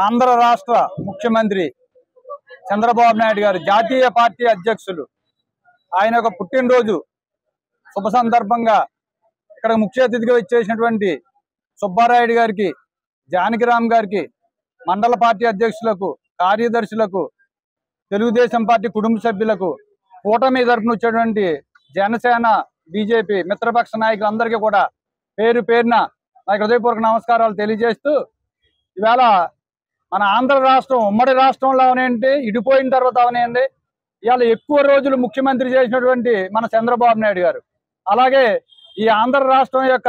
ఆంధ్ర రాష్ట్ర ముఖ్యమంత్రి చంద్రబాబు నాయుడు గారు జాతీయ పార్టీ అధ్యక్షులు ఆయన యొక్క పుట్టినరోజు శుభ సందర్భంగా ఇక్కడ ముఖ్య అతిథిగా వచ్చేసినటువంటి సుబ్బారాయుడు గారికి, జానకిరామ్ గారికి, మండల పార్టీ అధ్యక్షులకు, కార్యదర్శులకు, తెలుగుదేశం పార్టీ కుటుంబ సభ్యులకు, కూటమి తరపున వచ్చేటువంటి జనసేన, బీజేపీ మిత్రపక్ష నాయకులందరికీ కూడా పేరు పేరున నా హృదయపూర్వక నమస్కారాలు తెలియజేస్తూ, ఇవాళ మన ఆంధ్ర రాష్ట్రం ఉమ్మడి రాష్ట్రంలో అవనండి, ఇడిపోయిన తర్వాత అవనండి, ఇవాళ ఎక్కువ రోజులు ముఖ్యమంత్రి చేసినటువంటి మన చంద్రబాబు నాయుడు గారు. అలాగే ఈ ఆంధ్ర రాష్ట్రం యొక్క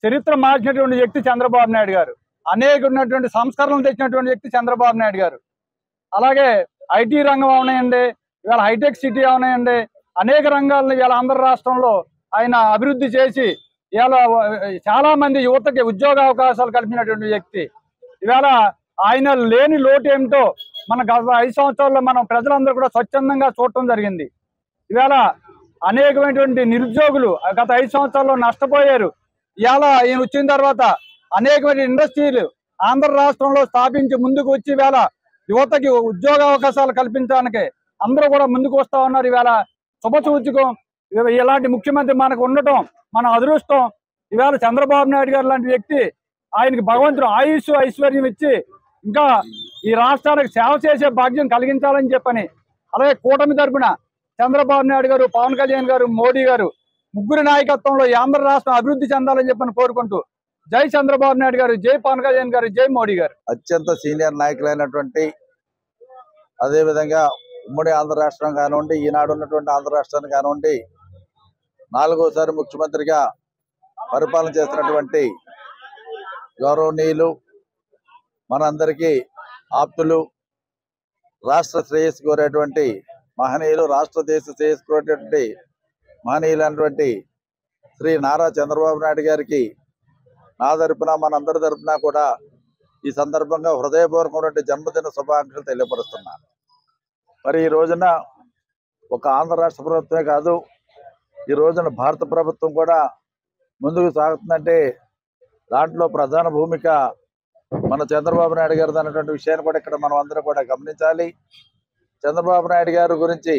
చరిత్ర మార్చినటువంటి వ్యక్తి చంద్రబాబు నాయుడు గారు. అనేక ఉన్నటువంటి సంస్కరణలు తెచ్చినటువంటి వ్యక్తి చంద్రబాబు నాయుడు గారు. అలాగే ఐటీ రంగం అవనాయండి, ఇవాళ హైటెక్ సిటీ అవనాయండి, అనేక రంగాలను ఇవాళ ఆంధ్ర రాష్ట్రంలో ఆయన అభివృద్ధి చేసి ఇవాళ చాలా మంది యువతకి ఉద్యోగ అవకాశాలు కల్పించినటువంటి వ్యక్తి. ఇవాళ ఆయన లేని లోటు ఏమిటో మన గత 5 సంవత్సరాల్లో మనం ప్రజలందరూ కూడా స్వచ్ఛందంగా చూడటం జరిగింది. ఇవాళ అనేకమైనటువంటి నిరుద్యోగులు గత 5 సంవత్సరాల్లో నష్టపోయారు. ఇవాళ ఈయన వచ్చిన తర్వాత అనేకమైన ఇండస్ట్రీలు ఆంధ్ర రాష్ట్రంలో స్థాపించి ముందుకు వచ్చి ఇవాళ యువతకి ఉద్యోగ అవకాశాలు కల్పించడానికి అందరూ కూడా ముందుకు వస్తా ఉన్నారు. ఇవాళ శుభసూచకం. ఇలాంటి ముఖ్యమంత్రి మనకు ఉండటం మన అదృష్టం. ఇవాళ చంద్రబాబు నాయుడు గారు లాంటి వ్యక్తి, ఆయనకి భగవంతుడు ఆయుష్ ఐశ్వర్యం ఇచ్చి ఇంకా ఈ రాష్ట్రానికి సేవ చేసే భాగ్యం కలిగించాలని చెప్పని, అలాగే కూటమి తరపున చంద్రబాబు నాయుడు గారు, పవన్ కళ్యాణ్ గారు, మోడీ గారు ముగ్గురు నాయకత్వంలో ఈ ఆంధ్ర రాష్ట్రం అభివృద్ధి చెందాలని చెప్పని కోరుకుంటూ, జై చంద్రబాబు నాయుడు గారు, జై పవన్ కళ్యాణ్ గారు, జై మోడీ గారు. అత్యంత సీనియర్ నాయకులైనటువంటి, అదేవిధంగా ఉమ్మడి ఆంధ్ర రాష్ట్రం కానివ్వండి, ఈనాడు ఉన్నటువంటి ఆంధ్ర రాష్ట్రాన్ని కానివ్వండి, 4వసారి ముఖ్యమంత్రిగా పరిపాలన చేస్తున్నటువంటి గౌరవనీయులు, మనందరికీ ఆప్తులు, రాష్ట్ర శ్రేయస్సు కోరేటువంటి మహనీయులు, రాష్ట్ర దేశ శ్రేయస్సు కోరేటువంటి మహనీయులైనటువంటి శ్రీ నారా చంద్రబాబు నాయుడు గారికి నా తరపున, మనందరి తరపున కూడా ఈ సందర్భంగా హృదయపూర్వకమైనటువంటి జన్మదిన శుభాకాంక్షలు తెలియపరుస్తున్నా. మరి ఈ రోజున ఒక ఆంధ్ర రాష్ట్ర ప్రభుత్వమే కాదు, ఈ రోజున భారత ప్రభుత్వం కూడా ముందుకు సాగుతుందంటే దాంట్లో ప్రధాన భూమిక మన చంద్రబాబు నాయుడు గారు అన్నటువంటి విషయాన్ని కూడా ఇక్కడ మనం అందరం కూడా గమనించాలి. చంద్రబాబు నాయుడు గారి గురించి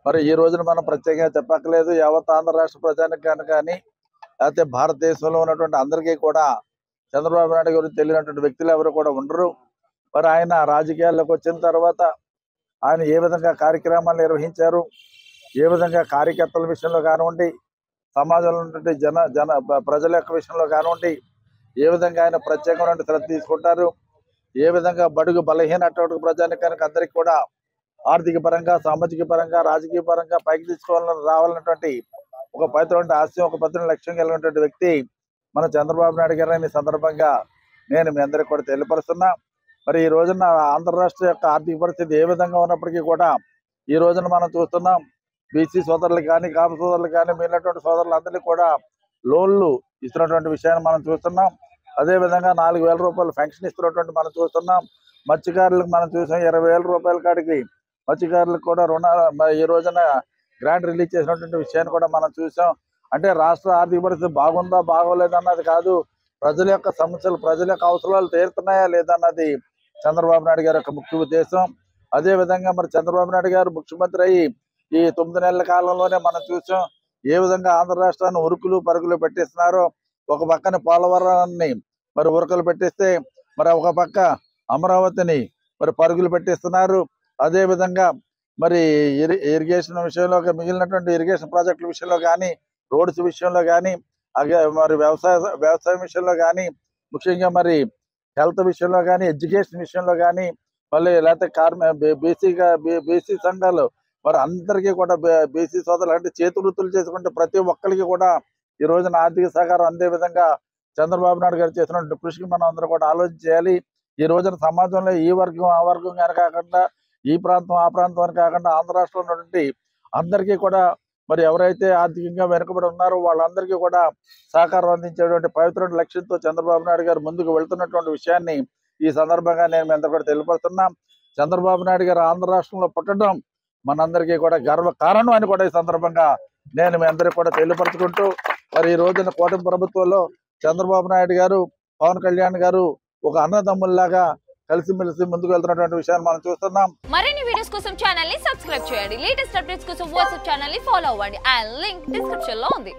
మరి ఈ రోజున మనం ప్రత్యేకంగా చెప్పక్కలేదు. యావత్ ఆంధ్ర రాష్ట్ర ప్రజానికి కానీ లేకపోతే భారతదేశంలో ఉన్నటువంటి అందరికీ కూడా చంద్రబాబు నాయుడు గురించి తెలియనటువంటి వ్యక్తులు ఎవరు కూడా ఉండరు. మరి ఆయన రాజకీయాల్లోకి వచ్చిన తర్వాత ఆయన ఏ విధంగా కార్యక్రమాలు నిర్వహించారు, ఏ విధంగా కార్యకర్తల విషయంలో కానివ్వండి, సమాజంలో ఉన్నటువంటి ప్రజల యొక్క విషయంలో కానివ్వండి, ఏ విధంగా ఆయన ప్రత్యేకమైన శ్రద్ధ తీసుకుంటారు, ఏ విధంగా బడుగు బలహీన అటువంటి ప్రజానికానికి అందరికీ కూడా ఆర్థిక పరంగా, సామాజిక పరంగా, రాజకీయ పరంగా పైకి తీసుకోవాలని రావాలన్నటువంటి ఒక పవిత్రమైన ఆశయం, ఒక పవిత్రమైన లక్ష్యం కలిగినటువంటి వ్యక్తి మన చంద్రబాబు నాయుడు గారిని సందర్భంగా నేను మీ అందరికీ కూడా తెలియపరుస్తున్నా. మరి ఈ రోజున ఆంధ్ర రాష్ట్ర యొక్క ఆర్థిక పరిస్థితి ఏ విధంగా ఉన్నప్పటికీ కూడా ఈ రోజున మనం చూస్తున్నాం, బీసీ సోదరులు కానీ, కాపు సోదరులు కానీ, మిగిలినటువంటి సోదరులందరికీ కూడా లోన్లు ఇస్తున్నటువంటి విషయాన్ని మనం చూస్తున్నాం. అదేవిధంగా 4,000 రూపాయలు పెన్షన్ ఇస్తున్నటువంటి మనం చూస్తున్నాం. మత్స్యకారులకు మనం చూసాం 20,000 రూపాయల కాడికి మత్స్యకారులకు కూడా ఈ రోజున గ్రాంట్ రిలీజ్ చేసినటువంటి విషయాన్ని కూడా మనం చూసాం. అంటే రాష్ట్ర ఆర్థిక పరిస్థితి బాగుందా బాగోలేదన్నది కాదు, ప్రజల యొక్క సమస్యలు, ప్రజల యొక్క అవసరాలు తీరుతున్నాయా లేదన్నది చంద్రబాబు నాయుడు గారి యొక్క ముఖ్య ఉద్దేశం. అదేవిధంగా మరి చంద్రబాబు నాయుడు గారు ముఖ్యమంత్రి అయ్యి ఈ 9 నెలల కాలంలోనే మనం చూసాం ఏ విధంగా ఆంధ్ర రాష్ట్రాన్ని ఉరుకులు పరుగులు పెట్టిస్తున్నారో. ఒక పక్కన పోలవరాన్ని మరి ఉరుకులు పెట్టిస్తే మరి ఒక పక్క అమరావతిని మరి పరుగులు పెట్టిస్తున్నారు. అదేవిధంగా మరి ఇరిగేషన్ విషయంలో, మిగిలినటువంటి ఇరిగేషన్ ప్రాజెక్టుల విషయంలో కానీ, రోడ్స్ విషయంలో కానీ, మరి వ్యవసాయం విషయంలో కానీ, ముఖ్యంగా మరి హెల్త్ విషయంలో కానీ, ఎడ్యుకేషన్ విషయంలో కానీ, మళ్ళీ లేకపోతే బీసీ సంఘాలు మరి అందరికీ కూడా బీసీ సోదరులు అంటే చేతి వృత్తులు చేసుకుంటే ప్రతి ఒక్కరికి కూడా ఈ రోజున ఆర్థిక సహకారం అందే విధంగా చంద్రబాబు నాయుడు గారు చేసినటువంటి కృషికి మనం అందరూ కూడా ఆలోచన చేయాలి. ఈ రోజున సమాజంలో ఈ వర్గం ఆ వర్గం కానీ కాకుండా, ఈ ప్రాంతం ఆ ప్రాంతం అని కాకుండా ఆంధ్ర రాష్ట్రంలో ఉన్నటువంటి అందరికీ కూడా మరి ఎవరైతే ఆర్థికంగా వెనుకబడి ఉన్నారో వాళ్ళందరికీ కూడా సహకారం అందించేటువంటి పవిత్రమైన లక్ష్యంతో చంద్రబాబు నాయుడు గారు ముందుకు వెళ్తున్నటువంటి విషయాన్ని ఈ సందర్భంగా నేను మీ అందరూ కూడా తెలియపరుస్తున్నాం. చంద్రబాబు నాయుడు గారు ఆంధ్ర రాష్ట్రంలో పుట్టడం మనందరికీ కూడా గర్వ కారణం అని కూడా ఈ సందర్భంగా నేను మీ అందరికీ కూడా తెలియపరుచుకుంటూ, మరి ఈ రోజున కూటమి ప్రభుత్వంలో చంద్రబాబు నాయుడు గారు, పవన్ కళ్యాణ్ గారు ఒక అన్నదమ్ముల్లాగా కలిసిమెలిసి ముందుకు వెళ్తున్నటువంటి విషయాన్ని మనం చూస్తున్నాం. మరిన్ని వీడియోస్ కోసం ఛానల్ ని సబ్స్క్రైబ్ చేయండి. లేటెస్ట్ అప్డేట్స్ కోసం వాట్సాప్ ఛానల్ ని ఫాలో అవ్వండి. ఆ లింక్ డిస్క్రిప్షన్ లో ఉంది.